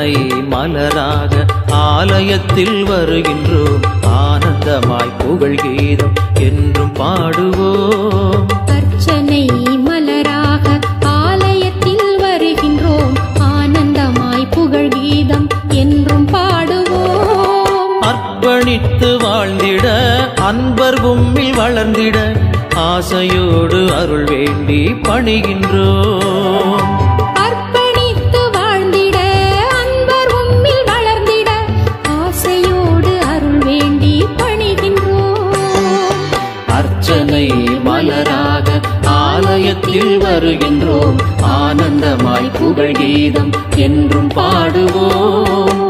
அர்ச்சனை மலராக ஆலயத்தில் வருகின்றோம், ஆனந்தமாய் புகழ் கீதம் என்றும் பாடுவோம். அர்ச்சனை மலராக ஆலயத்தில் வருகின்றோம், ஆனந்தமாய் புகழ் கீதம் என்றும் பாடுவோம். அர்ப்பணித்து வாழ்ந்திட அன்பர் உம்மில் வளர்ந்திட ஆசையோடு அருள் வேண்டி பணிகின்றோம். அர்ப்பணித்து வாழ்ந்திட அன்பர் உம்மில் வளர்ந்திட ஆசையோடு அருள் வேண்டி பணிகின்றோம். அர்ச்சனை மலராக ஆலயத்தில் வருகின்றோம், ஆனந்தமாய் புகழ் கீதம் என்றும் பாடுவோம்.